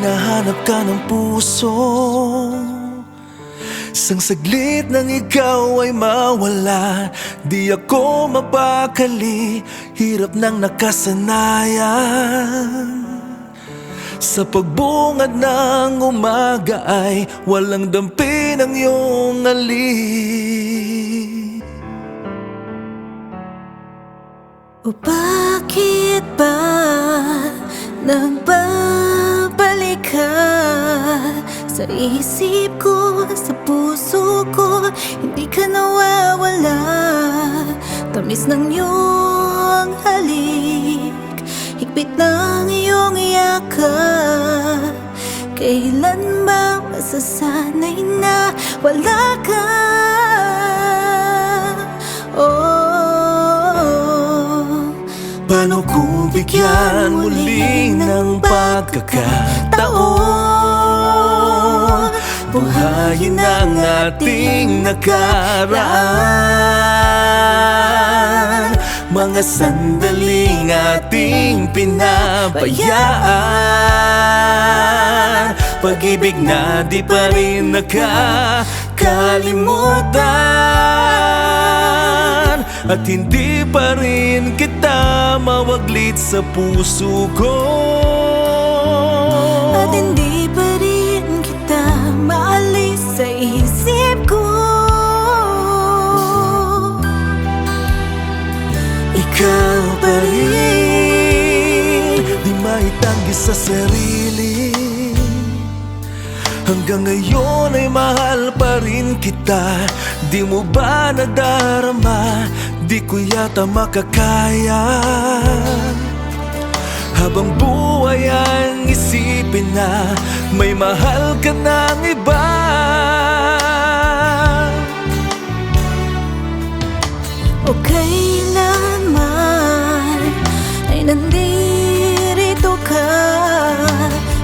hinahanap ka ng puso. Sang saglit nang ikaw ay mawala, di ako mapakali, hirap nang nakasanayan. Sa pagbungad ng umaga ay walang dampi ng iyong alik. O bakit ba nagbabalik ka sa isip ko, sa puso ko? Hindi ka nawawala. Tamis ng iyong halik, higpit ng iyong yakap. Kailan ba masasanay na wala ka? Paano kung bigyan muli ng pagkakataon? Buhayin ang ating nakaraan, mga sandaling ating pinabayaan. Pag-ibig na di pa rin nakakalimutan, at hindi pa rin kita mawaglit sa puso ko. At hindi pa rin kita maalis sa isip ko. Ikaw pa rin, di maitanggi sa sarili. Hanggang ngayon ay mahal pa rin kita. Di mo ba nadarama? Di ko yata makakaya. Habang buhay ang isipin na may mahal ka ng iba. O kailanman ay nandito ka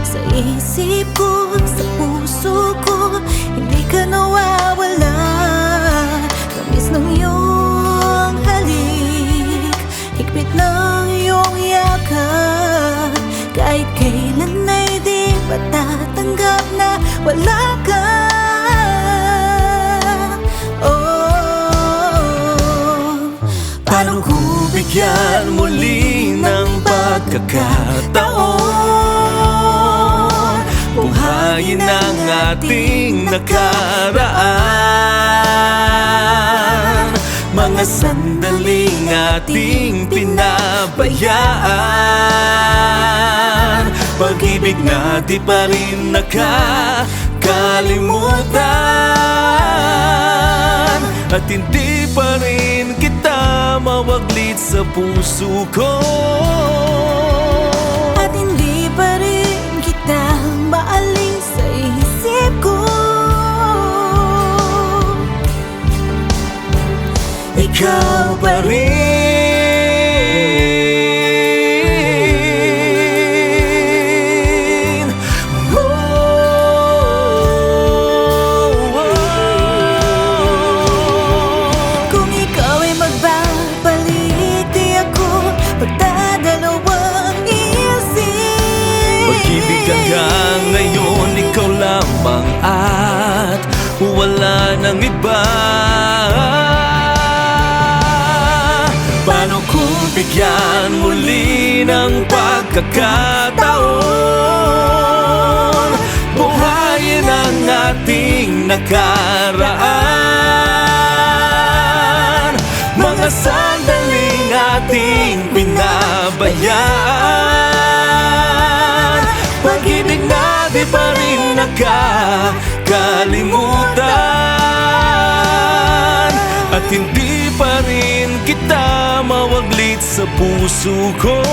sa isip ko, sa puso ko. Hindi ka nawawala. Tamis ng iyong halik, higpit ng iyong yakap. Kahit kailan ay di matatanggap na wala ka. Paano kung bigyan muli ng pagkakataon? Buhayin ang ating nakaraan, mga sandaling ating pinabayaan. Pag-ibig na di pa rin nakakalimutan, at hindi pa rin kita mawaglit sa puso ko. At hindi pa rin kita maalis sa isip ko. Ikaw pa rin. Kung ikaw ay magbabalik, di ako magdadalawang isip. Pag-ibig hanggang ngayon, ikaw lamang at wala nang iba. Paano kung bigyan muli ng pagkakataon? Buhayin ang ating nakaraan, mga sandaling ating pinabayaan. Pag-ibig na di pa rin nakakalimutan, at hindi pa rin kita mawaglit sa puso ko.